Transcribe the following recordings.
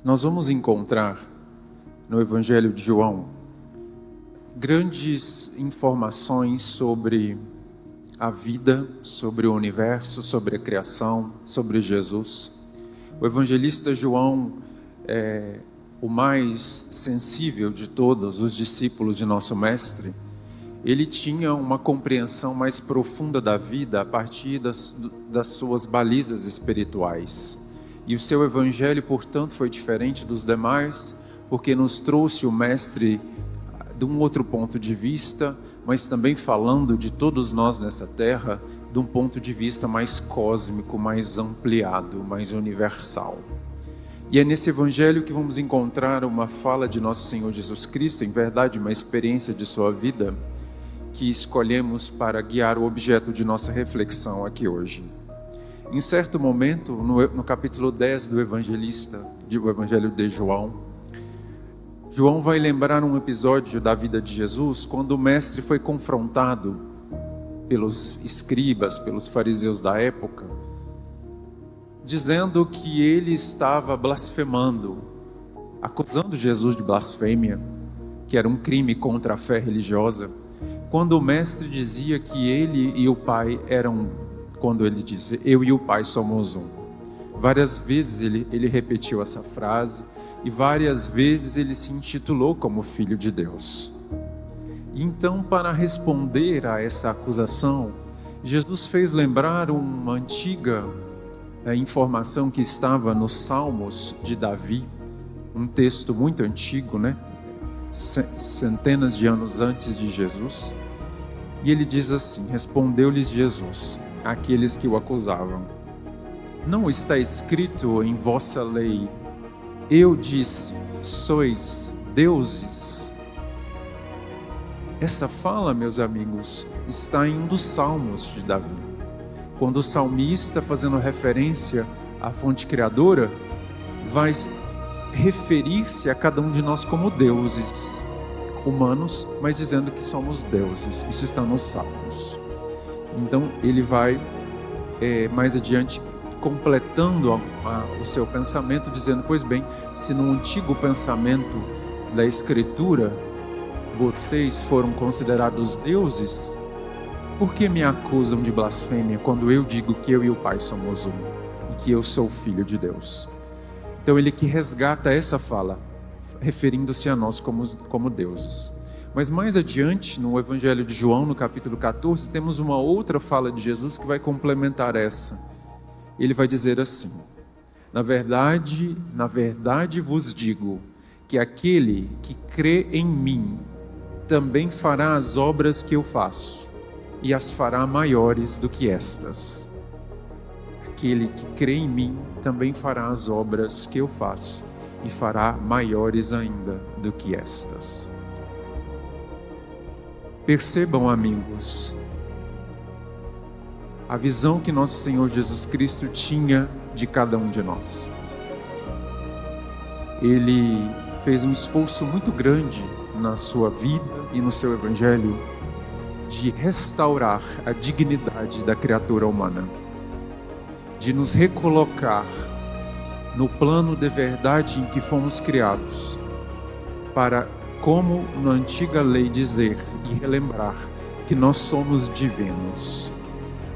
Nós vamos encontrar no Evangelho de João grandes informações sobre a vida, sobre o universo, sobre a criação, sobre Jesus. O evangelista João é o mais sensível de todos os discípulos de nosso Mestre. Ele tinha uma compreensão mais profunda da vida a partir das suas balizas espirituais. E o seu evangelho, portanto, foi diferente dos demais, porque nos trouxe o Mestre de um outro ponto de vista, mas também falando de todos nós nessa terra, de um ponto de vista mais cósmico, mais ampliado, mais universal. E é nesse evangelho que vamos encontrar uma fala de nosso Senhor Jesus Cristo, em verdade uma experiência de sua vida, que escolhemos para guiar o objeto de nossa reflexão aqui hoje. Em certo momento, no capítulo 10 do Evangelho de João, João vai lembrar um episódio da vida de Jesus, quando o Mestre foi confrontado pelos escribas, pelos fariseus da época, dizendo que ele estava blasfemando, acusando Jesus de blasfêmia, que era um crime contra a fé religiosa, quando o Mestre dizia que ele e o Pai quando ele disse, eu e o Pai somos um. Várias vezes ele repetiu essa frase, e várias vezes ele se intitulou como Filho de Deus. Então, para responder a essa acusação, Jesus fez lembrar uma antiga informação que estava nos Salmos de Davi, um texto muito antigo, centenas de anos antes de Jesus. E ele diz assim: respondeu-lhes Jesus, àqueles que o acusavam: não está escrito em vossa lei, eu disse, sois deuses? Essa fala, meus amigos, está em um dos salmos de Davi. Quando o salmista, fazendo referência à fonte criadora, vai referir-se a cada um de nós como deuses humanos, mas dizendo que somos deuses. Isso está nos salmos. Então ele vai mais adiante completando o seu pensamento, dizendo: pois bem, se no antigo pensamento da Escritura vocês foram considerados deuses, por que me acusam de blasfêmia quando eu digo que eu e o Pai somos um e que eu sou filho de Deus? Então ele que resgata essa fala, referindo-se a nós como deuses. Mas mais adiante, no Evangelho de João, no capítulo 14, temos uma outra fala de Jesus que vai complementar essa. Ele vai dizer assim: na verdade vos digo, que aquele que crê em mim, também fará as obras que eu faço, e as fará maiores do que estas. Aquele que crê em mim, também fará as obras que eu faço, e fará maiores ainda do que estas. Percebam, amigos, a visão que nosso Senhor Jesus Cristo tinha de cada um de nós. Ele fez um esforço muito grande na sua vida e no seu evangelho de restaurar a dignidade da criatura humana, de nos recolocar no plano de verdade em que fomos criados, para, como na antiga lei, dizer e relembrar que nós somos divinos.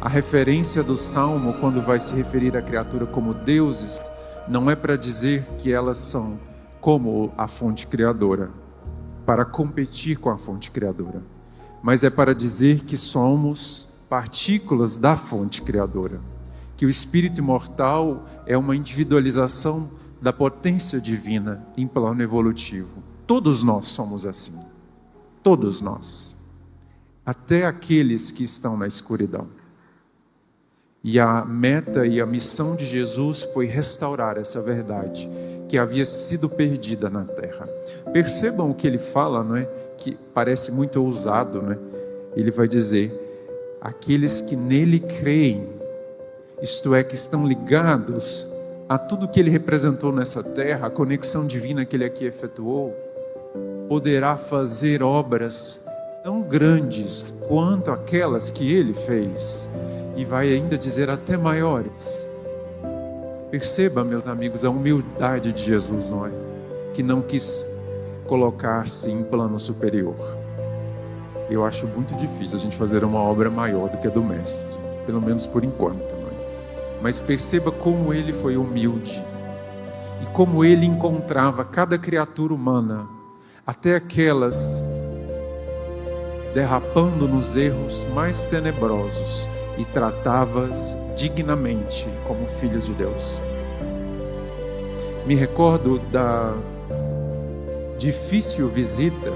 A referência do Salmo, quando vai se referir à criatura como deuses, não é para dizer que elas são como a fonte criadora, para competir com a fonte criadora, mas é para dizer que somos partículas da fonte criadora, que o espírito imortal é uma individualização da potência divina em plano evolutivo. Todos nós somos assim, todos nós, até aqueles que estão na escuridão. E a meta e a missão de Jesus foi restaurar essa verdade que havia sido perdida na terra. Percebam o que ele fala, não é? Que parece muito ousado, não é? Ele vai dizer: aqueles que nele creem, isto é, que estão ligados a tudo que ele representou nessa terra, a conexão divina que ele aqui efetuou, poderá fazer obras tão grandes quanto aquelas que ele fez, e vai ainda dizer até maiores. Perceba, meus amigos, a humildade de Jesus, não é? Que não quis colocar-se em plano superior. Eu acho muito difícil a gente fazer uma obra maior do que a do Mestre, pelo menos por enquanto, não é? Mas perceba como ele foi humilde e como ele encontrava cada criatura humana, até aquelas derrapando nos erros mais tenebrosos, e tratava-as dignamente como filhos de Deus. Me recordo da difícil visita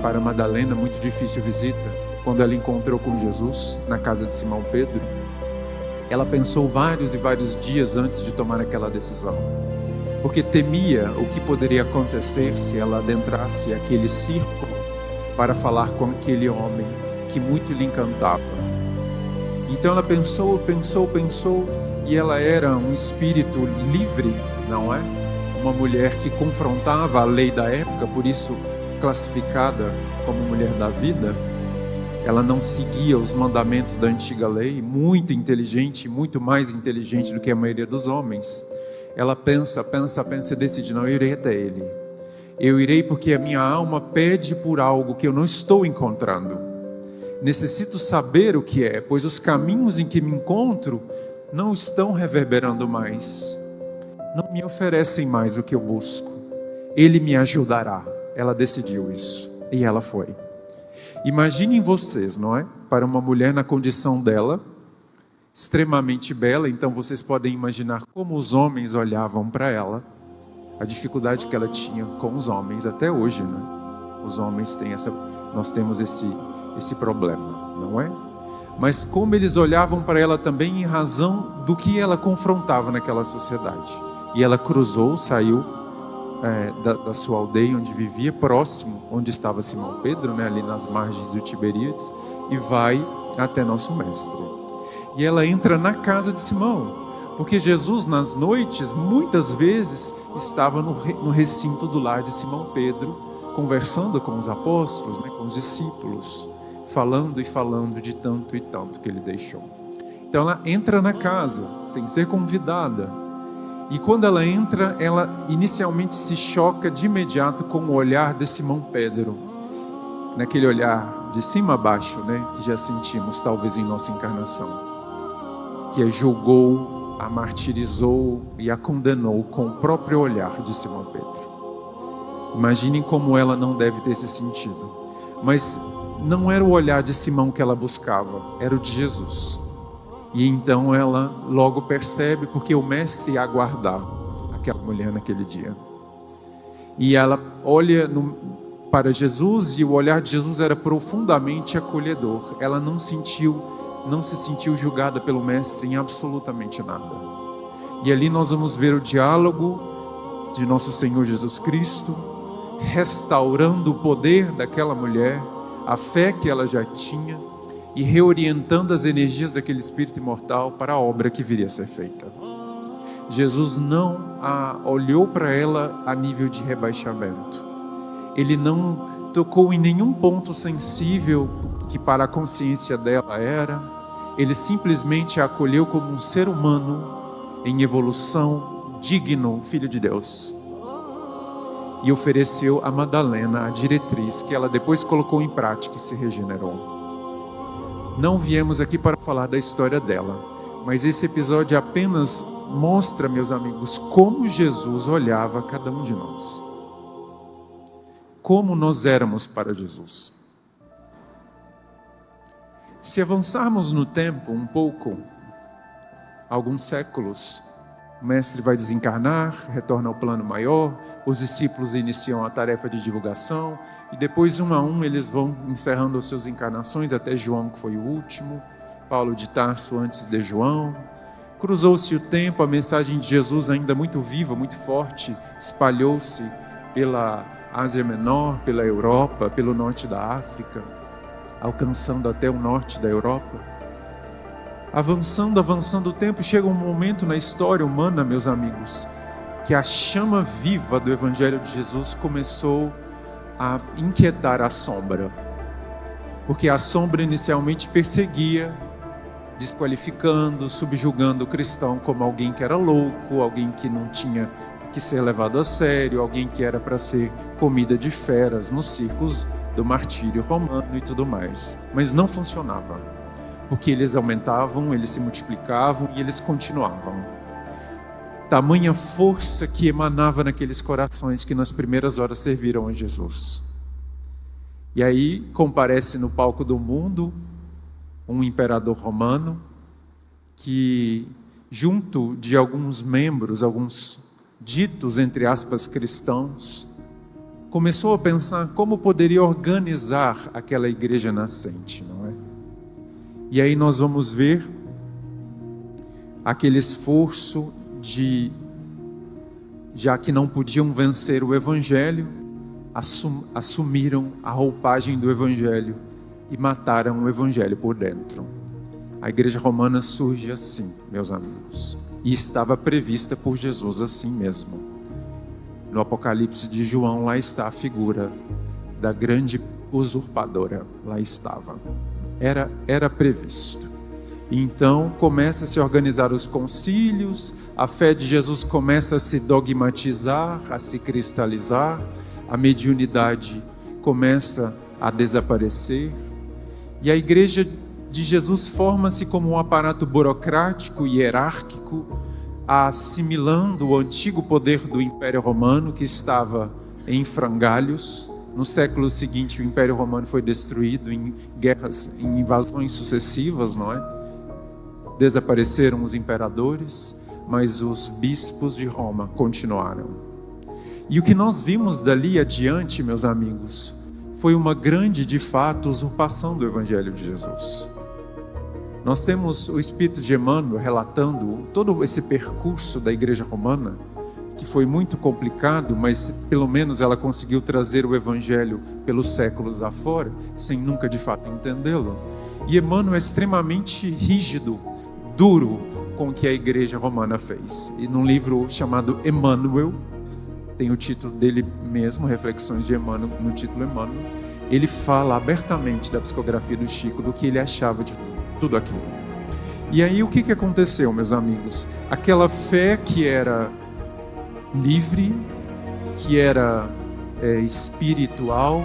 para Madalena, muito difícil visita, quando ela encontrou com Jesus na casa de Simão Pedro. Ela pensou vários e vários dias antes de tomar aquela decisão, porque temia o que poderia acontecer se ela adentrasse aquele círculo para falar com aquele homem que muito lhe encantava. Então ela pensou, e ela era um espírito livre, não é? Uma mulher que confrontava a lei da época, por isso classificada como mulher da vida. Ela não seguia os mandamentos da antiga lei, muito inteligente, muito mais inteligente do que a maioria dos homens. Ela pensa e decide: não, eu irei até ele. Eu irei porque a minha alma pede por algo que eu não estou encontrando. Necessito saber o que é, pois os caminhos em que me encontro não estão reverberando mais. Não me oferecem mais o que eu busco. Ele me ajudará. Ela decidiu isso. E ela foi. Imaginem vocês, não é? Para uma mulher na condição dela, extremamente bela, então vocês podem imaginar como os homens olhavam para ela, a dificuldade que ela tinha com os homens, até hoje, né? Os homens têm nós temos esse problema, não é? Mas como eles olhavam para ela também em razão do que ela confrontava naquela sociedade. E ela cruzou, saiu da sua aldeia onde vivia, próximo onde estava Simão Pedro, né, ali nas margens do Tiberíades, e vai até nosso Mestre. E ela entra na casa de Simão, porque Jesus nas noites, muitas vezes, estava no recinto do lar de Simão Pedro, conversando com os apóstolos, né, com os discípulos, falando e falando de tanto e tanto que ele deixou. Então ela entra na casa, sem ser convidada, e quando ela entra, ela inicialmente se choca de imediato com o olhar de Simão Pedro, naquele olhar de cima a baixo, né, que já sentimos talvez em nossa encarnação, que a julgou, a martirizou e a condenou com o próprio olhar de Simão Pedro. Imaginem como ela não deve ter se sentido. Mas não era o olhar de Simão que ela buscava, era o de Jesus. E então ela logo percebe, porque o Mestre ia aguardar aquela mulher naquele dia. E ela olha para Jesus, e o olhar de Jesus era profundamente acolhedor. Ela não se sentiu julgada pelo Mestre em absolutamente nada. E ali nós vamos ver o diálogo de nosso Senhor Jesus Cristo, restaurando o poder daquela mulher, a fé que ela já tinha, e reorientando as energias daquele espírito imortal para a obra que viria a ser feita. Jesus não olhou para ela a nível de rebaixamento. Ele não tocou em nenhum ponto sensível que para a consciência dela era. Ele simplesmente a acolheu como um ser humano em evolução, digno, filho de Deus. E ofereceu a Madalena a diretriz que ela depois colocou em prática e se regenerou. Não viemos aqui para falar da história dela, mas esse episódio apenas mostra, meus amigos, como Jesus olhava cada um de nós. Como nós éramos para Jesus. Se avançarmos no tempo um pouco, alguns séculos, o Mestre vai desencarnar, retorna ao plano maior, os discípulos iniciam a tarefa de divulgação, e depois, um a um, eles vão encerrando as suas encarnações, até João, que foi o último, Paulo de Tarso antes de João. Cruzou-se o tempo, a mensagem de Jesus ainda muito viva, muito forte, espalhou-se pela Ásia Menor, pela Europa, pelo norte da África, alcançando até o norte da Europa. Avançando o tempo, chega um momento na história humana, meus amigos, que a chama viva do Evangelho de Jesus começou a inquietar a sombra. Porque a sombra inicialmente perseguia desqualificando, subjugando o cristão como alguém que era louco, alguém que não tinha que ser levado a sério, alguém que era para ser comida de feras nos circos do martírio romano e tudo mais. Mas não funcionava, porque eles aumentavam, eles se multiplicavam e eles continuavam. Tamanha força que emanava naqueles corações que nas primeiras horas serviram a Jesus. E aí comparece no palco do mundo um imperador romano que, junto de alguns membros, alguns ditos, entre aspas, cristãos, começou a pensar como poderia organizar aquela igreja nascente, não é? E aí nós vamos ver aquele esforço de, já que não podiam vencer o evangelho, assumiram a roupagem do evangelho e mataram o evangelho por dentro. A igreja romana surge assim, meus amigos, e estava prevista por Jesus assim mesmo. No Apocalipse de João, lá está a figura da grande usurpadora, lá estava. Era previsto. Então começa a se organizar os concílios, a fé de Jesus começa a se dogmatizar, a se cristalizar, a mediunidade começa a desaparecer, e a igreja de Jesus forma-se como um aparato burocrático e hierárquico, assimilando o antigo poder do Império Romano, que estava em frangalhos. No século seguinte, o Império Romano foi destruído em guerras, em invasões sucessivas, não é? Desapareceram os imperadores, mas os bispos de Roma continuaram. E o que nós vimos dali adiante, meus amigos, foi uma grande, de fato, usurpação do Evangelho de Jesus. Nós temos o Espírito de Emmanuel relatando todo esse percurso da Igreja Romana, que foi muito complicado, mas pelo menos ela conseguiu trazer o Evangelho pelos séculos afora, sem nunca de fato entendê-lo. E Emmanuel é extremamente rígido, duro com o que a Igreja Romana fez. E num livro chamado Emmanuel, tem o título dele mesmo, Reflexões de Emmanuel, no título Emmanuel, ele fala abertamente da psicografia do Chico, do que ele achava de tudo aquilo. E aí o que aconteceu, meus amigos? Aquela fé que era livre, que era espiritual,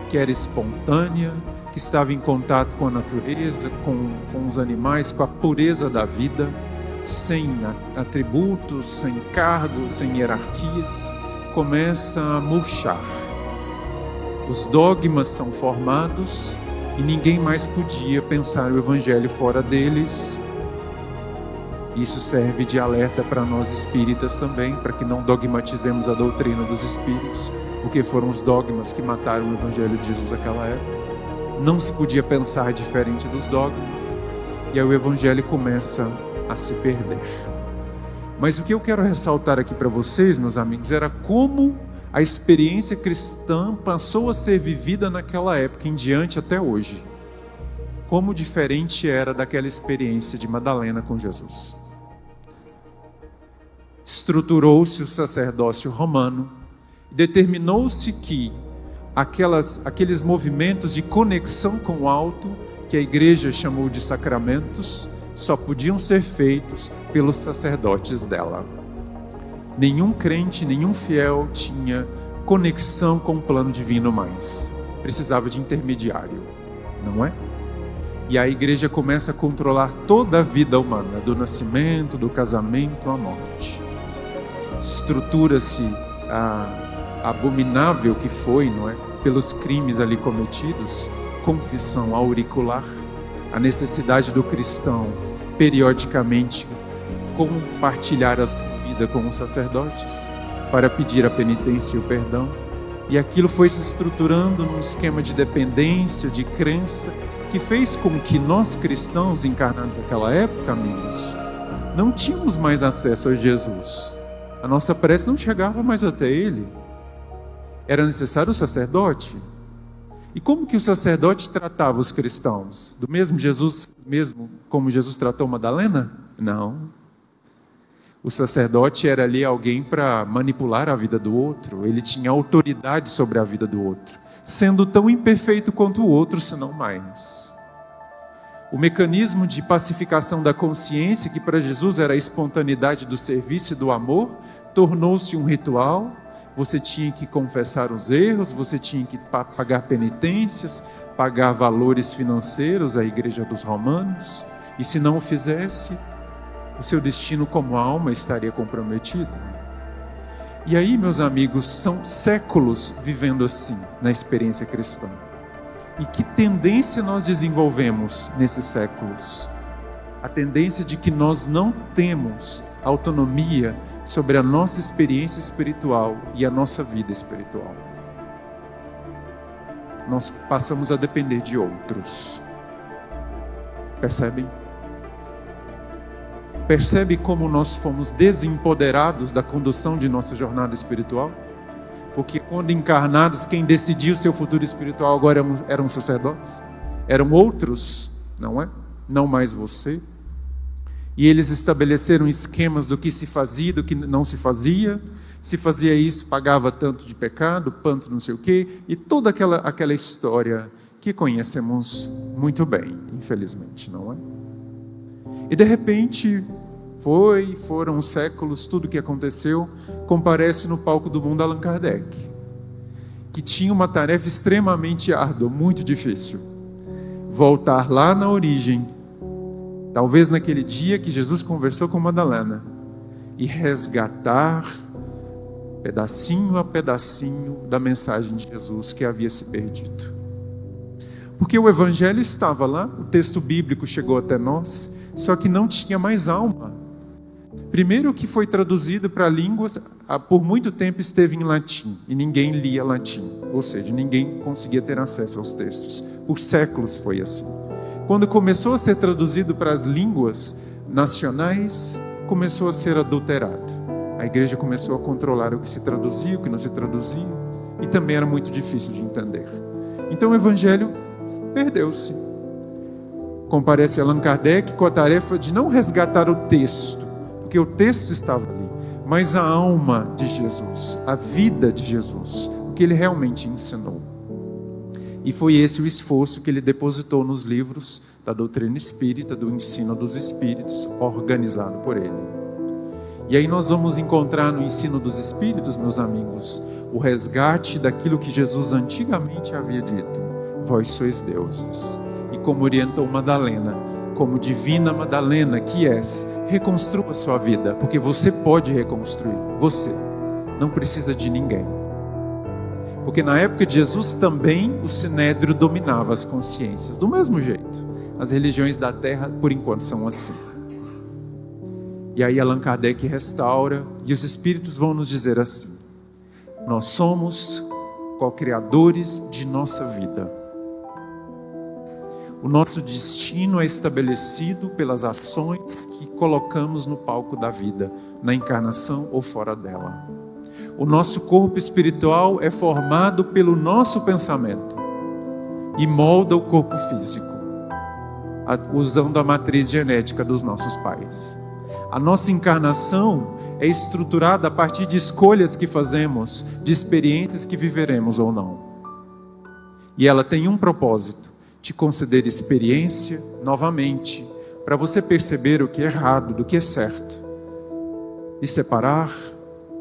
que era espontânea, que estava em contato com a natureza, com os animais, com a pureza da vida, sem atributos, sem cargos, sem hierarquias, começa a murchar. Os dogmas são formados e ninguém mais podia pensar o evangelho fora deles. Isso serve de alerta para nós espíritas também, para que não dogmatizemos a doutrina dos espíritos, porque foram os dogmas que mataram o evangelho de Jesus naquela época. Não se podia pensar diferente dos dogmas, e aí o evangelho começa a se perder. Mas o que eu quero ressaltar aqui para vocês, meus amigos, era como a experiência cristã passou a ser vivida naquela época em diante até hoje. Como diferente era daquela experiência de Madalena com Jesus. Estruturou-se o sacerdócio romano, determinou-se que aqueles movimentos de conexão com o alto, que a igreja chamou de sacramentos, só podiam ser feitos pelos sacerdotes dela. Nenhum crente, nenhum fiel tinha conexão com o plano divino mais. Precisava de intermediário, não é? E a igreja começa a controlar toda a vida humana, do nascimento, do casamento à morte. Estrutura-se a abominável que foi, não é? Pelos crimes ali cometidos, confissão auricular, a necessidade do cristão periodicamente compartilhar a sua vida com os sacerdotes para pedir a penitência e o perdão. E aquilo foi se estruturando num esquema de dependência, de crença, que fez com que nós cristãos encarnados naquela época, amigos, não tínhamos mais acesso a Jesus. A nossa prece não chegava mais até Ele. Era necessário o sacerdote. E como que o sacerdote tratava os cristãos? Do mesmo como Jesus tratou Madalena? Não. O sacerdote era ali alguém para manipular a vida do outro. Ele tinha autoridade sobre a vida do outro, sendo tão imperfeito quanto o outro, se não mais. O mecanismo de pacificação da consciência, que para Jesus era a espontaneidade do serviço e do amor, tornou-se um ritual. Você tinha que confessar os erros, você tinha que pagar penitências, pagar valores financeiros à igreja dos romanos, e se não o fizesse, o seu destino como alma estaria comprometido. E aí, meus amigos, são séculos vivendo assim, na experiência cristã. E que tendência nós desenvolvemos nesses séculos? A tendência de que nós não temos autonomia sobre a nossa experiência espiritual e a nossa vida espiritual. Nós passamos a depender de outros. Percebem? Percebe como nós fomos desempoderados da condução de nossa jornada espiritual? Porque quando encarnados, quem decidiu o seu futuro espiritual agora eram sacerdotes? Eram outros, não é? Não mais você. E eles estabeleceram esquemas do que se fazia, do que não se fazia. Se fazia isso, pagava tanto de pecado, tanto não sei o quê. E toda aquela história que conhecemos muito bem, infelizmente, não é? E de repente, foram séculos, tudo que aconteceu, comparece no palco do mundo Allan Kardec, que tinha uma tarefa extremamente árdua, muito difícil. Voltar lá na origem, talvez naquele dia que Jesus conversou com Madalena, e resgatar, pedacinho a pedacinho, da mensagem de Jesus que havia se perdido. Porque o Evangelho estava lá, o texto bíblico chegou até nós, só que não tinha mais alma. Primeiro que foi traduzido para línguas, por muito tempo esteve em latim, e ninguém lia latim, ou seja, ninguém conseguia ter acesso aos textos. Por séculos foi assim. Quando começou a ser traduzido para as línguas nacionais, começou a ser adulterado. A igreja começou a controlar o que se traduzia, o que não se traduzia, e também era muito difícil de entender. Então o Evangelho perdeu-se. Comparece Allan Kardec com a tarefa de não resgatar o texto, porque o texto estava ali, mas a alma de Jesus, a vida de Jesus, o que ele realmente ensinou. E foi esse o esforço que ele depositou nos livros da doutrina espírita, do ensino dos espíritos, organizado por ele. E aí nós vamos encontrar no ensino dos espíritos, meus amigos, o resgate daquilo que Jesus antigamente havia dito: vós sois deuses. E como orientou Madalena, como divina Madalena que és, reconstrua a sua vida, porque você pode reconstruir, você não precisa de ninguém. Porque na época de Jesus também o sinédrio dominava as consciências, do mesmo jeito. As religiões da terra, por enquanto, são assim. E aí Allan Kardec restaura, e os espíritos vão nos dizer assim: nós somos co-criadores de nossa vida. O nosso destino é estabelecido pelas ações que colocamos no palco da vida, na encarnação ou fora dela. O nosso corpo espiritual é formado pelo nosso pensamento e molda o corpo físico, usando a matriz genética dos nossos pais. A nossa encarnação é estruturada a partir de escolhas que fazemos, de experiências que viveremos ou não. E ela tem um propósito: te conceder experiência novamente, para você perceber o que é errado do que é certo, e separar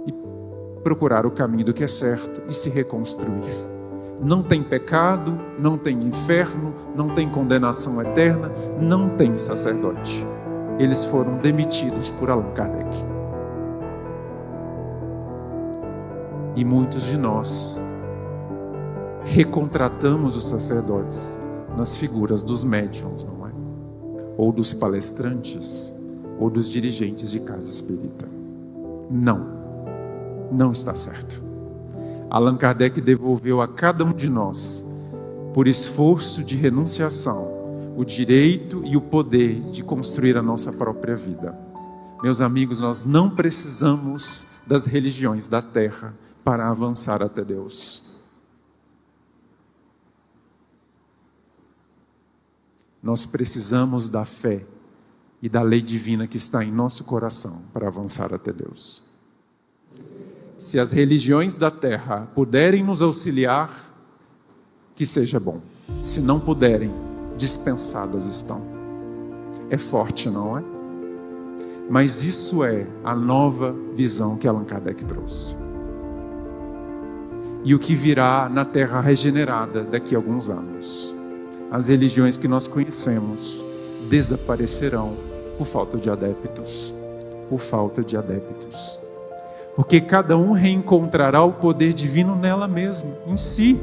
e procurar o caminho do que é certo e se reconstruir. Não tem pecado, não tem inferno, não tem condenação eterna, não tem sacerdote. Eles foram demitidos por Allan Kardec. E muitos de nós recontratamos os sacerdotes nas figuras dos médiuns, não é? Ou dos palestrantes, ou dos dirigentes de casa espírita. Não está certo. Allan Kardec devolveu a cada um de nós, por esforço de renunciação, o direito e o poder de construir a nossa própria vida. Meus amigos, nós não precisamos das religiões da terra para avançar até Deus. Nós precisamos da fé e da lei divina que está em nosso coração para avançar até Deus. Se as religiões da terra puderem nos auxiliar, que seja bom. Se não puderem, dispensadas estão. É forte, não é? Mas isso é a nova visão que Allan Kardec trouxe. E o que virá na Terra regenerada daqui a alguns anos. As religiões que nós conhecemos desaparecerão por falta de adeptos. Por falta de adeptos. Porque cada um reencontrará o poder divino nela mesma, em si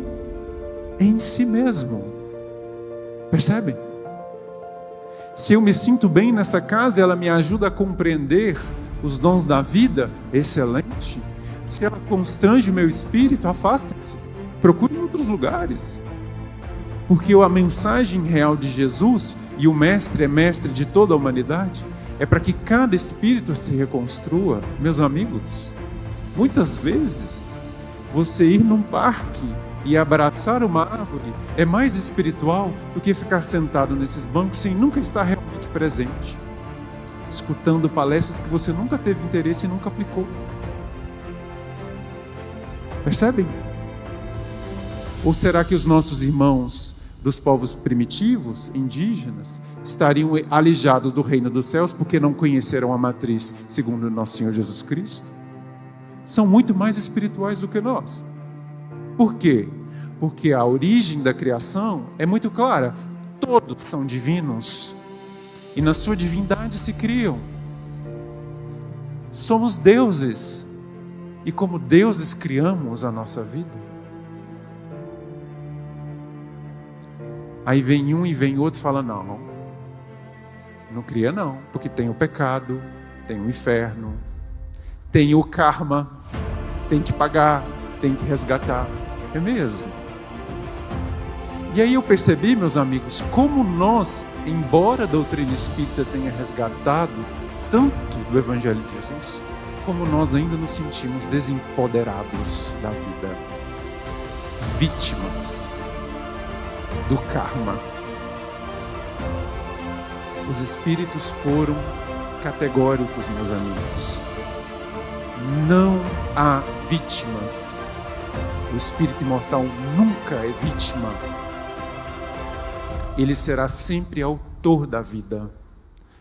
mesmo. Percebem? Se eu me sinto bem nessa casa, ela me ajuda a compreender os dons da vida, excelente. Se ela constrange o meu espírito, afastem-se. Procurem outros lugares. Porque a mensagem real de Jesus, e o Mestre é mestre de toda a humanidade, é para que cada espírito se reconstrua. Meus amigos, muitas vezes, você ir num parque e abraçar uma árvore é mais espiritual do que ficar sentado nesses bancos sem nunca estar realmente presente, escutando palestras que você nunca teve interesse e nunca aplicou. Percebem? Ou será que os nossos irmãos dos povos primitivos, indígenas, estariam alijados do reino dos céus porque não conheceram a matriz segundo o nosso Senhor Jesus Cristo? São muito mais espirituais do que nós. Por quê? Porque a origem da criação é muito clara. Todos são divinos e na sua divindade se criam. Somos deuses e como deuses criamos a nossa vida. Aí vem um e vem outro e fala, não cria não, porque tem o pecado, tem o inferno, tem o karma, tem que pagar, tem que resgatar. É mesmo? E aí eu percebi, meus amigos, como nós, embora a doutrina espírita tenha resgatado tanto do Evangelho de Jesus, como nós ainda nos sentimos desempoderados da vida, vítimas do karma. Os espíritos foram categóricos, meus amigos. Não há vítimas. O espírito imortal nunca é vítima. Ele será sempre autor da vida.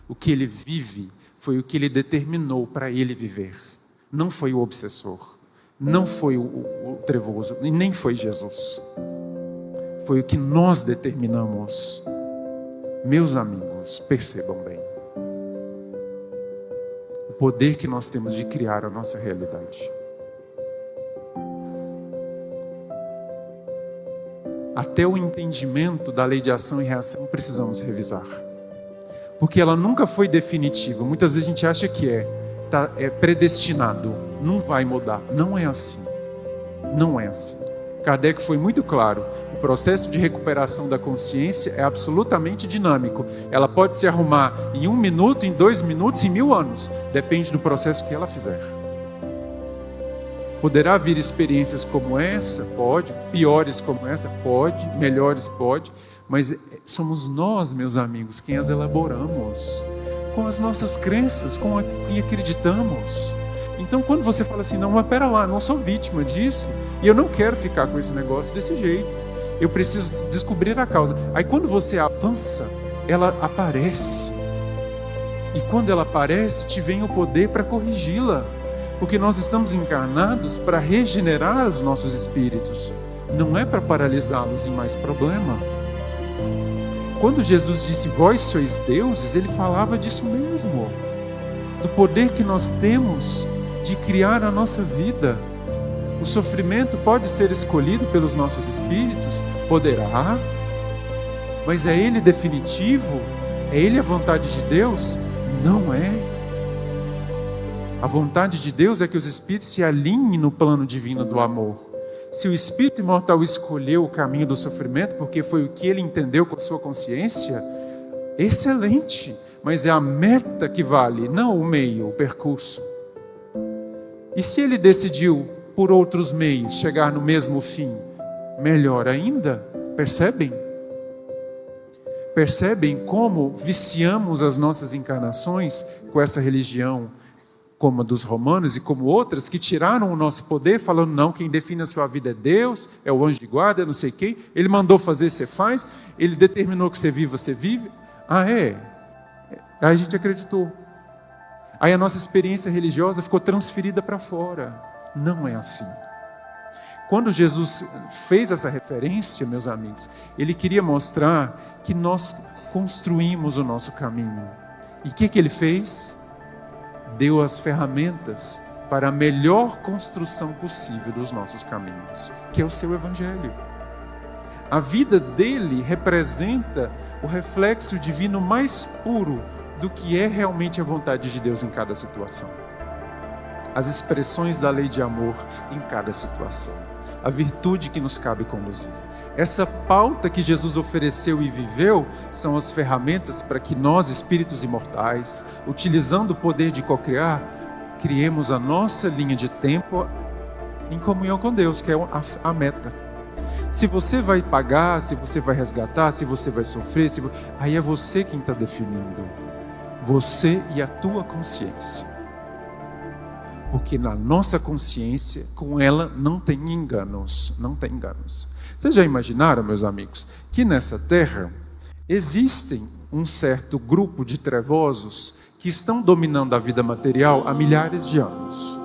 O que ele vive foi o que ele determinou para ele viver. Não foi o obsessor, não foi o trevoso, e nem foi Jesus. Foi o que nós determinamos. Meus amigos, percebam bem. O poder que nós temos de criar a nossa realidade. Até o entendimento da lei de ação e reação precisamos revisar. Porque ela nunca foi definitiva. Muitas vezes a gente acha que é predestinado, não vai mudar. Não é assim. Não é assim. Kardec foi muito claro. O processo de recuperação da consciência é absolutamente dinâmico. Ela pode se arrumar em 1 minuto, em 2 minutos, em 1000 anos. Depende do processo que ela fizer. Poderá vir experiências como essa? Pode. Piores como essa? Pode. Melhores? Pode. Mas somos nós, meus amigos, quem as elaboramos. Com as nossas crenças, com o que acreditamos. Então, quando você fala assim, não, mas pera lá, não sou vítima disso, e eu não quero ficar com esse negócio desse jeito. Eu preciso descobrir a causa. Aí, quando você avança, ela aparece. E quando ela aparece, te vem o poder para corrigi-la. Porque nós estamos encarnados para regenerar os nossos espíritos. Não é para paralisá-los em mais problema. Quando Jesus disse, vós sois deuses, ele falava disso mesmo. Do poder que nós temos de criar a nossa vida. O sofrimento pode ser escolhido pelos nossos espíritos? Poderá. Mas é ele definitivo? É ele a vontade de Deus? Não é. A vontade de Deus é que os espíritos se alinhem no plano divino do amor. Se o espírito imortal escolheu o caminho do sofrimento, porque foi o que ele entendeu com a sua consciência, excelente. Mas é a meta que vale, não o meio, o percurso. E se ele decidiu, por outros meios, chegar no mesmo fim, melhor ainda, percebem? Percebem como viciamos as nossas encarnações com essa religião, como a dos romanos e como outras, que tiraram o nosso poder, falando, não, quem define a sua vida é Deus, é o anjo de guarda, é não sei quem, ele mandou fazer, você faz, ele determinou que você viva, você vive. Ah, é? Aí a gente acreditou. Aí a nossa experiência religiosa ficou transferida para fora. Não é assim. Quando Jesus fez essa referência, meus amigos, ele queria mostrar que nós construímos o nosso caminho. E o que ele fez? Deu as ferramentas para a melhor construção possível dos nossos caminhos, que é o seu Evangelho. A vida dele representa o reflexo divino mais puro do que é realmente a vontade de Deus em cada situação. As expressões da lei de amor em cada situação. A virtude que nos cabe conduzir. Essa pauta que Jesus ofereceu e viveu são as ferramentas para que nós, espíritos imortais, utilizando o poder de cocriar, criemos a nossa linha de tempo em comunhão com Deus, que é a meta. Se você vai pagar, se você vai resgatar, se você vai sofrer, aí é você quem está definindo. Você e a tua consciência. Porque na nossa consciência, com ela, não tem enganos. Não tem enganos. Vocês já imaginaram, meus amigos, que nessa terra existem um certo grupo de trevosos que estão dominando a vida material há milhares de anos.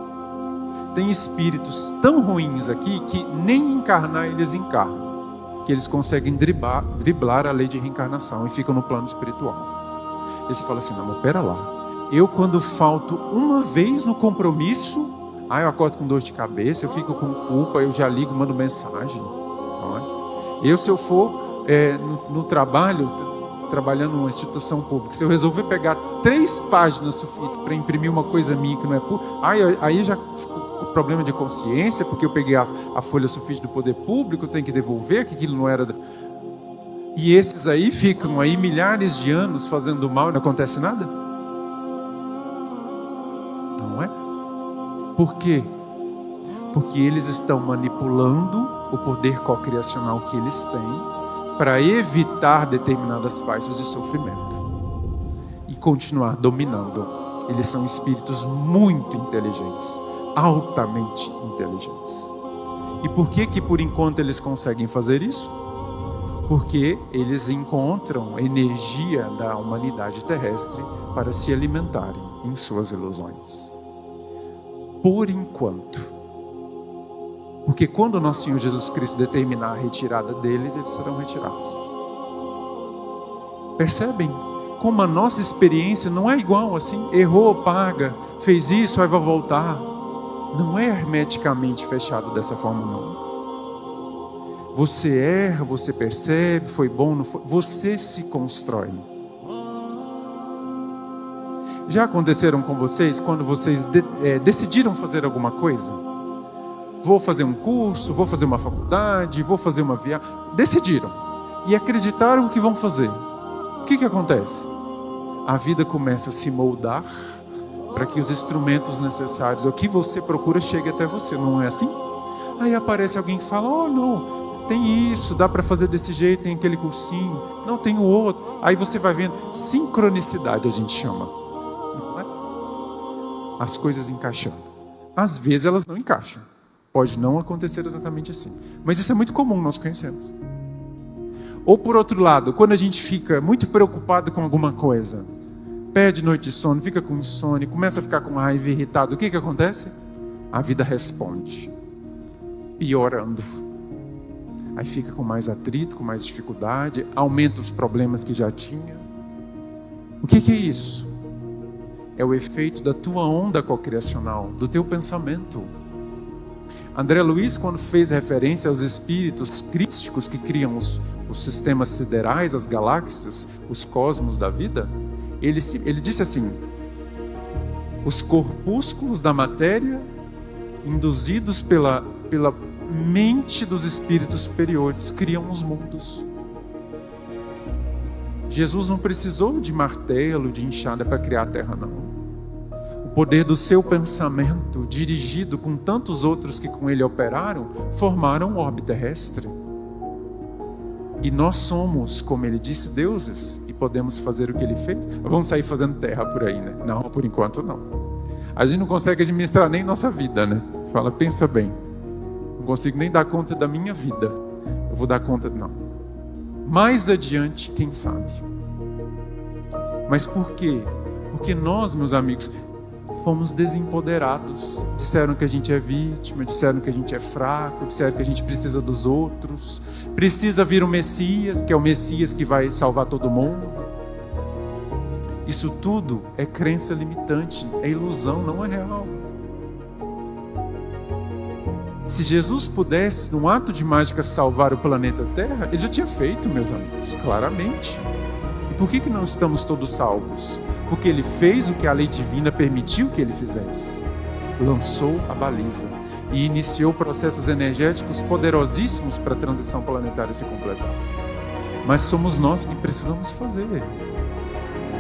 Tem espíritos tão ruins aqui que nem encarnar eles encarnam, que eles conseguem driblar a lei de reencarnação e ficam no plano espiritual. E você fala assim, não, mas pera lá. Eu quando falto uma vez no compromisso, eu acordo com dor de cabeça, eu fico com culpa, eu já ligo, mando mensagem. Não é? Se eu for no trabalho, trabalhando numa instituição pública, se eu resolver pegar 3 páginas suficientes para imprimir uma coisa minha que não é pública, aí já fico problema de consciência, porque eu peguei a folha sulfite do poder público, eu tenho que devolver, que aquilo não era... E esses aí ficam aí milhares de anos fazendo mal e não acontece nada? Não é? Por quê? Porque eles estão manipulando o poder cocriacional que eles têm para evitar determinadas faixas de sofrimento e continuar dominando. Eles são espíritos muito inteligentes, altamente inteligentes. E por que por enquanto eles conseguem fazer isso? Porque eles encontram energia da humanidade terrestre para se alimentarem em suas ilusões. Por enquanto. Porque quando nosso Senhor Jesus Cristo determinar a retirada deles, eles serão retirados. Percebem como a nossa experiência não é igual assim? Errou, paga, fez isso, aí vai voltar. Não é hermeticamente fechado dessa forma, não. Você erra, você percebe, foi bom, não foi. Você se constrói. Já aconteceram com vocês quando vocês decidiram fazer alguma coisa? Vou fazer um curso, vou fazer uma faculdade, vou fazer uma viagem. Decidiram e acreditaram que vão fazer. O que acontece? A vida começa a se moldar para que os instrumentos necessários, o que você procura, chegue até você. Não é assim? Aí aparece alguém que fala, não, tem isso, dá para fazer desse jeito, tem aquele cursinho, não, tem o outro. Aí você vai vendo, sincronicidade a gente chama. Não é? As coisas encaixando. Às vezes elas não encaixam. Pode não acontecer exatamente assim. Mas isso é muito comum, nós conhecemos. Ou por outro lado, quando a gente fica muito preocupado com alguma coisa, perde noite de sono, fica com insônia, começa a ficar com raiva, irritado, o que acontece? A vida responde, piorando. Aí fica com mais atrito, com mais dificuldade, aumenta os problemas que já tinha. O que é isso? É o efeito da tua onda cocriacional, do teu pensamento. André Luiz, quando fez referência aos espíritos crísticos que criam os sistemas siderais, as galáxias, os cosmos da vida, ele disse assim, os corpúsculos da matéria, induzidos pela mente dos espíritos superiores, criam os mundos. Jesus não precisou de martelo, de enxada para criar a terra, não. O poder do seu pensamento, dirigido com tantos outros que com ele operaram, formaram um orbe terrestre. E nós somos, como ele disse, deuses, e podemos fazer o que ele fez. Vamos sair fazendo terra por aí, né? Não, por enquanto não. A gente não consegue administrar nem nossa vida, né? Você fala, pensa bem. Não consigo nem dar conta da minha vida. Eu vou dar conta, não. Mais adiante, quem sabe? Mas por quê? Porque nós, meus amigos, fomos desempoderados. Disseram que a gente é vítima, disseram que a gente é fraco, disseram que a gente precisa dos outros. Precisa vir o Messias, que é o Messias que vai salvar todo mundo. Isso tudo é crença limitante, é ilusão, não é real. Se Jesus pudesse, num ato de mágica, salvar o planeta Terra, ele já tinha feito, meus amigos, claramente. E por que não estamos todos salvos? Porque ele fez o que a lei divina permitiu que ele fizesse. Lançou a baliza e iniciou processos energéticos poderosíssimos para a transição planetária se completar. Mas somos nós que precisamos fazer.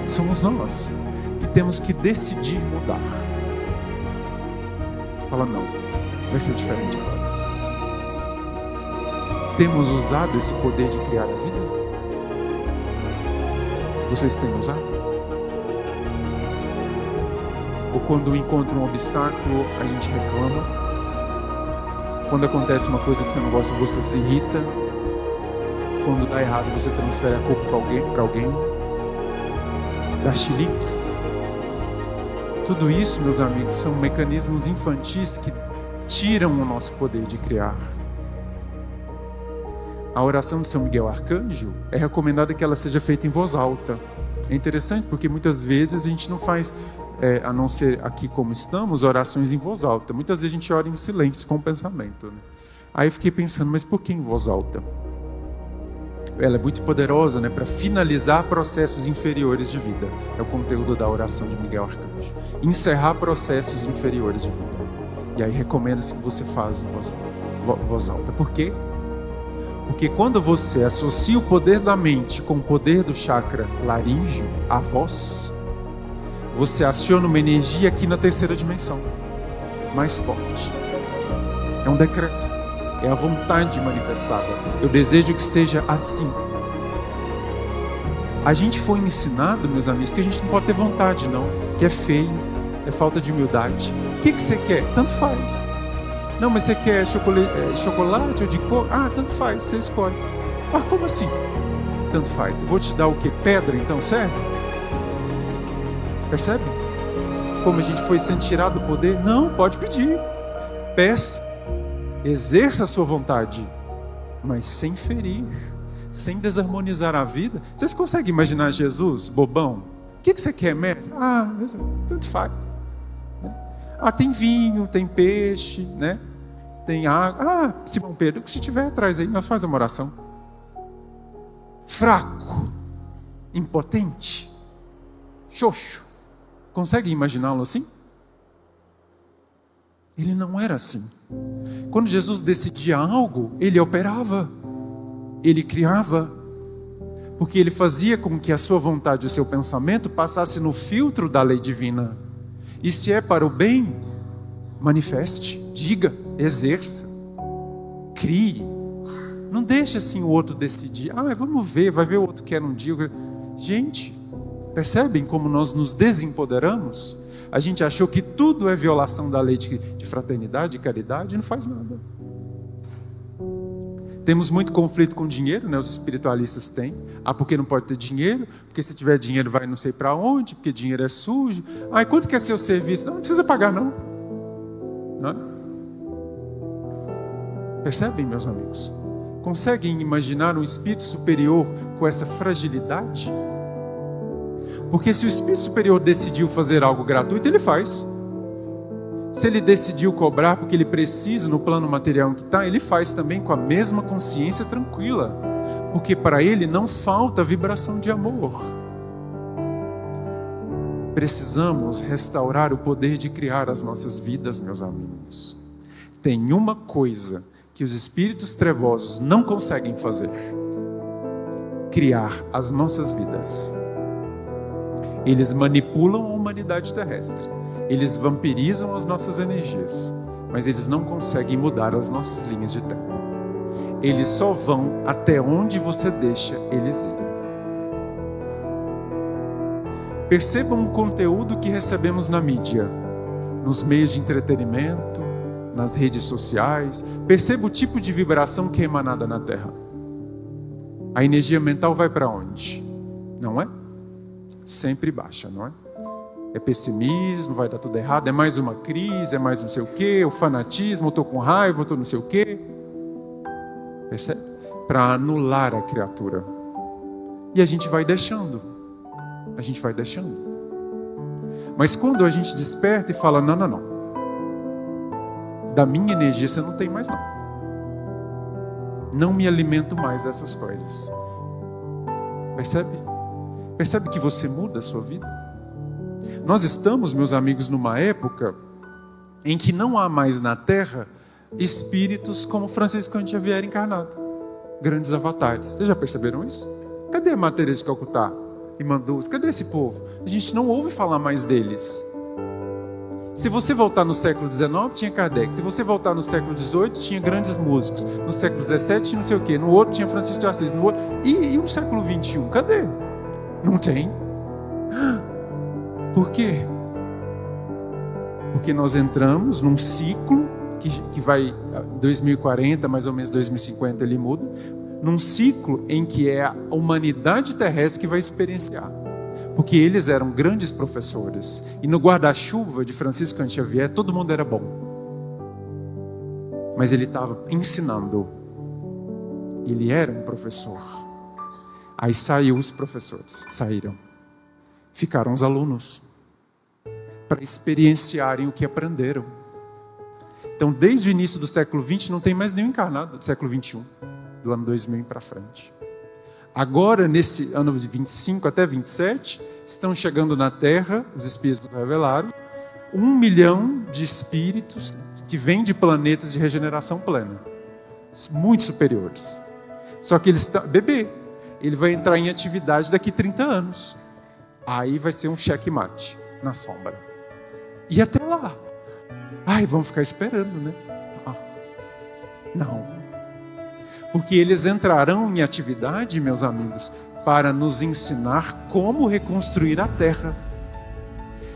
Somos nós que temos que decidir mudar. Fala, não, vai ser diferente agora. Temos usado esse poder de criar a vida? Vocês têm usado? Ou quando encontra um obstáculo, a gente reclama. Quando acontece uma coisa que você não gosta, você se irrita. Quando dá errado, você transfere a culpa para alguém. Dá chilique. Tudo isso, meus amigos, são mecanismos infantis que tiram o nosso poder de criar. A oração de São Miguel Arcanjo é recomendada que ela seja feita em voz alta. É interessante porque muitas vezes a gente não faz, a não ser aqui como estamos, orações em voz alta. Muitas vezes a gente ora em silêncio com o pensamento, né? Aí eu fiquei pensando, mas por que em voz alta? Ela é muito poderosa, né, para finalizar processos inferiores de vida. É o conteúdo da oração de Miguel Arcanjo. Encerrar processos inferiores de vida. E aí recomenda-se que você faça em voz alta. Por quê? Porque quando você associa o poder da mente com o poder do chakra laríngeo, a voz, você aciona uma energia aqui na terceira dimensão, mais forte. É um decreto, é a vontade manifestada. Eu desejo que seja assim. A gente foi ensinado, meus amigos, que a gente não pode ter vontade, não. Que é feio, é falta de humildade. O que você quer? Tanto faz. Não, mas você quer chocolate ou de cor? Ah, tanto faz, você escolhe. Ah, como assim? Tanto faz. Eu vou te dar o quê? Pedra, então, serve? Percebe? Como a gente foi sendo tirado do poder? Não, pode pedir. Peça. Exerça a sua vontade. Mas sem ferir. Sem desarmonizar a vida. Vocês conseguem imaginar Jesus, bobão? O que você quer, mestre? Ah, tanto faz. Ah, tem vinho, tem peixe, né? Tem água. Ah, Simão Pedro, se tiver, traz aí, nós fazemos uma oração. Fraco, impotente, xoxo. Consegue imaginá-lo assim? Ele não era assim. Quando Jesus decidia algo, ele operava, ele criava, porque ele fazia com que a sua vontade e o seu pensamento passasse no filtro da lei divina. E se é para o bem, manifeste, diga, exerça, crie. Não deixe assim o outro decidir. Ah, vamos ver, vai ver o outro quer um dia. Gente, percebem como nós nos desempoderamos? A gente achou que tudo é violação da lei de fraternidade e caridade e não faz nada. Temos muito conflito com dinheiro, né? Os espiritualistas têm. Ah, porque não pode ter dinheiro? Porque se tiver dinheiro vai não sei para onde, porque dinheiro é sujo. Ah, e quanto que é seu serviço? Não precisa pagar, não. Não é? Percebem, meus amigos? Conseguem imaginar um espírito superior com essa fragilidade? Porque se o espírito superior decidiu fazer algo gratuito, ele faz. Se ele decidiu cobrar porque ele precisa no plano material em que está, ele faz também com a mesma consciência tranquila. Porque para ele não falta vibração de amor. Precisamos restaurar o poder de criar as nossas vidas, meus amigos. Tem uma coisa que os espíritos trevosos não conseguem fazer: criar as nossas vidas. Eles manipulam a humanidade terrestre. Eles vampirizam as nossas energias, mas eles não conseguem mudar as nossas linhas de tempo. Eles só vão até onde você deixa eles irem. Percebam o conteúdo que recebemos na mídia, nos meios de entretenimento, nas redes sociais. Perceba o tipo de vibração que é emanada na Terra. A energia mental vai para onde? Não é? sempre baixa, não é? É pessimismo, vai dar tudo errado, é mais uma crise, é mais não sei o quê, o fanatismo, eu estou com raiva, eu estou não sei o quê. Percebe? Para anular a criatura. E a gente vai deixando. A gente vai deixando. Mas quando a gente desperta e fala, não, não, não. Da minha energia você não tem mais não. Não me alimento mais dessas coisas. Percebe? Percebe que você muda a sua vida? Nós estamos, meus amigos, numa época em que não há mais na Terra espíritos como Francisco Xavier encarnado. Grandes avatares. Vocês já perceberam isso? Cadê a Maria Teresa de Calcutá? E Mandus? Cadê esse povo? A gente não ouve falar mais deles. Se você voltar no século XIX, tinha Kardec. Se você voltar no século XVIII, tinha grandes músicos. No século XVII, tinha não sei o quê. No outro, tinha Francisco de Assis. No outro... E o século XXI? Cadê? Não tem. Por quê? Porque nós entramos num ciclo que vai 2040, mais ou menos 2050 ele muda, num ciclo em que é a humanidade terrestre que vai experienciar. Porque eles eram grandes professores. E no guarda-chuva de Francisco Xavier, todo mundo era bom. Mas ele estava ensinando. Ele era um professor. Aí saiu os professores, saíram. Ficaram os alunos. Para experienciarem o que aprenderam. Então, desde o início do século XX, não tem mais nenhum encarnado do século XXI. Do ano 2000 para frente. Agora, nesse ano de 25 até 27, estão chegando na Terra, os espíritos revelaram, 1 milhão de espíritos que vêm de planetas de regeneração plena. Muito superiores. Só que ele está bebê. Ele vai entrar em atividade daqui 30 anos. Aí vai ser um checkmate na sombra. E até lá. Ai, vamos ficar esperando, né? Não. Porque eles entrarão em atividade, meus amigos, para nos ensinar como reconstruir a Terra.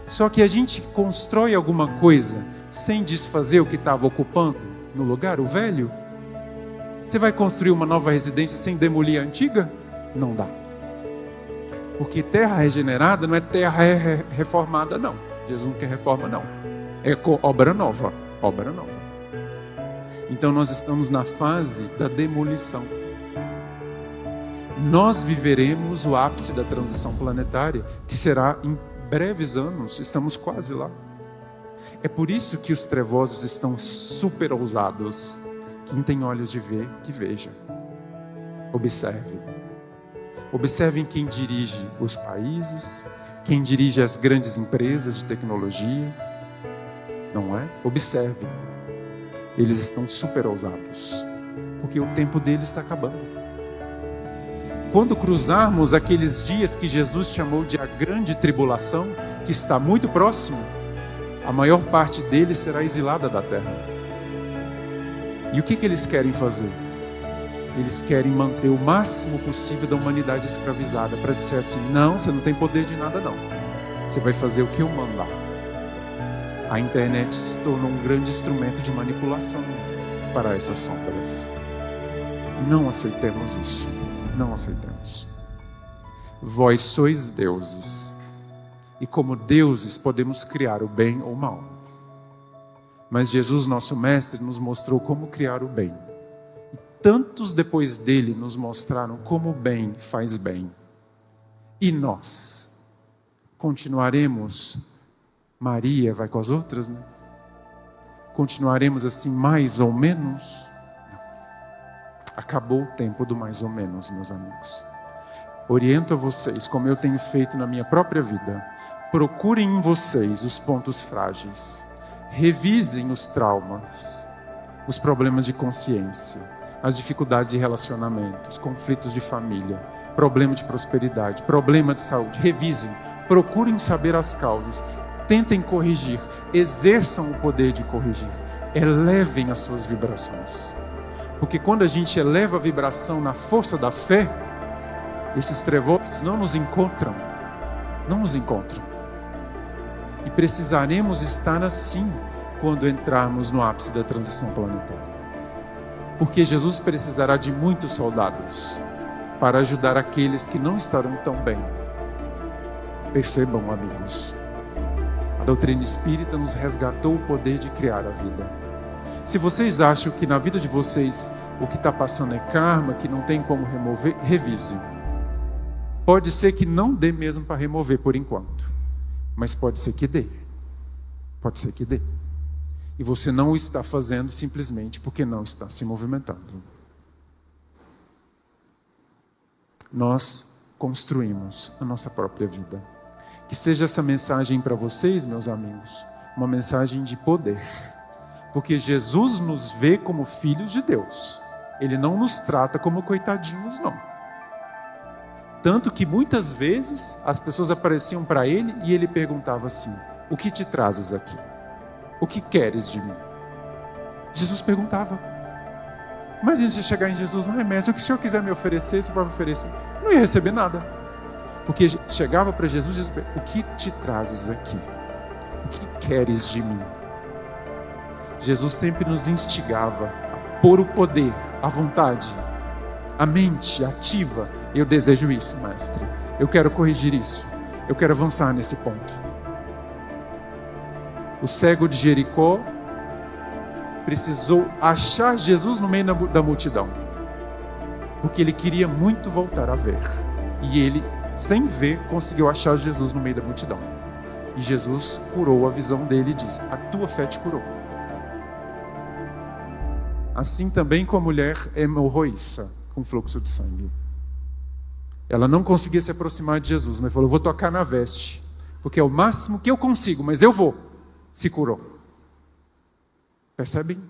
Só que a gente constrói alguma coisa sem desfazer o que estava ocupando no lugar, o velho. Você vai construir uma nova residência sem demolir a antiga? Não dá. Porque terra regenerada não é terra reformada, não. Jesus não quer reforma, não. É obra nova. Obra nova. Então nós estamos na fase da demolição. Nós viveremos o ápice da transição planetária, que será em breves anos, estamos quase lá. É por isso que os trevosos estão super ousados. Quem tem olhos de ver, que veja. Observe. Observem quem dirige os países, quem dirige as grandes empresas de tecnologia. Não é? Observe. Eles estão super ousados, porque o tempo deles está acabando. Quando cruzarmos aqueles dias que Jesus chamou de a grande tribulação, que está muito próximo, a maior parte deles será exilada da terra. E o que eles querem fazer? Eles querem manter o máximo possível da humanidade escravizada, para dizer assim, não, você não tem poder de nada não. Você vai fazer o que eu mandar. A internet se tornou um grande instrumento de manipulação para essas sombras. Não aceitemos isso. Não aceitemos. Vós sois deuses. E como deuses podemos criar o bem ou o mal. Mas Jesus, nosso mestre, nos mostrou como criar o bem. E tantos depois dele nos mostraram como o bem faz bem. E nós continuaremos... Maria vai com as outras, né? Continuaremos assim mais ou menos? Não. Acabou o tempo do mais ou menos, meus amigos. Oriento a vocês, como eu tenho feito na minha própria vida. Procurem em vocês os pontos frágeis. Revisem os traumas, os problemas de consciência, as dificuldades de relacionamento, os conflitos de família, problema de prosperidade, problema de saúde. Revisem, procurem saber as causas. Tentem corrigir, exerçam o poder de corrigir, elevem as suas vibrações. Porque quando a gente eleva a vibração na força da fé, esses trevosos não nos encontram. Não nos encontram. E precisaremos estar assim quando entrarmos no ápice da transição planetária. Porque Jesus precisará de muitos soldados para ajudar aqueles que não estarão tão bem. Percebam, amigos, a doutrina espírita nos resgatou o poder de criar a vida. Se vocês acham que na vida de vocês o que está passando é karma, que não tem como remover, revise. Pode ser que não dê mesmo para remover por enquanto, mas pode ser que dê. Pode ser que dê. E você não o está fazendo simplesmente porque não está se movimentando. Nós construímos a nossa própria vida. Que seja essa mensagem para vocês, meus amigos, uma mensagem de poder. Porque Jesus nos vê como filhos de Deus. Ele não nos trata como coitadinhos, não. Tanto que muitas vezes as pessoas apareciam para ele e ele perguntava assim: o que te trazes aqui? O que queres de mim? Jesus perguntava. Mas antes de chegar em Jesus, mestre, o que o senhor quiser me oferecer, isso pode oferecer. Não ia receber nada. Porque chegava para Jesus e dizia: o que te trazes aqui? O que queres de mim? Jesus sempre nos instigava a pôr o poder, a vontade, a mente ativa. Eu desejo isso, mestre. Eu quero corrigir isso. Eu quero avançar nesse ponto. O cego de Jericó precisou achar Jesus no meio da multidão, porque ele queria muito voltar a ver. E ele, sem ver, conseguiu achar Jesus no meio da multidão. E Jesus curou a visão dele e disse: a tua fé te curou. Assim também com a mulher hemorroíça, com fluxo de sangue. Ela não conseguia se aproximar de Jesus, mas falou: eu vou tocar na veste, porque é o máximo que eu consigo, mas eu vou. Se curou. Percebem?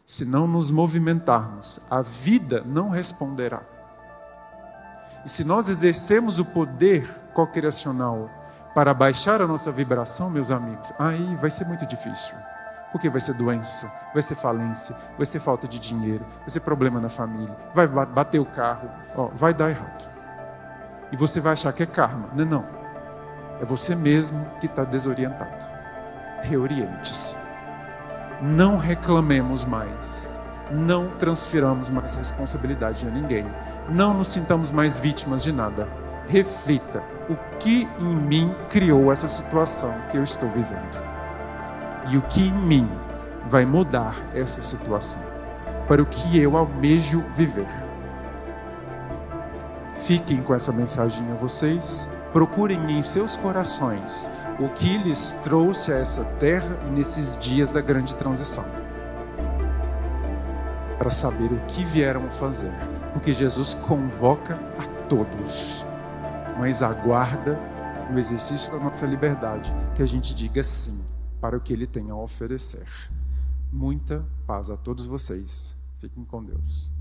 Se não nos movimentarmos, a vida não responderá. E se nós exercermos o poder cocriacional para baixar a nossa vibração, meus amigos, aí vai ser muito difícil. Porque vai ser doença, vai ser falência, vai ser falta de dinheiro, vai ser problema na família, vai bater o carro, vai dar errado. E você vai achar que é karma. Não. É você mesmo que está desorientado. Reoriente-se. Não reclamemos mais. Não transfiramos mais responsabilidade a ninguém. Não nos sintamos mais vítimas de nada. Reflita: o que em mim criou essa situação que eu estou vivendo? E o que em mim vai mudar essa situação para o que eu almejo viver? Fiquem com essa mensagem a vocês. Procurem em seus corações o que lhes trouxe a essa terra nesses dias da grande transição, para saber o que vieram fazer, porque Jesus convoca a todos, mas aguarda no exercício da nossa liberdade que a gente diga sim para o que Ele tem a oferecer. Muita paz a todos vocês. Fiquem com Deus.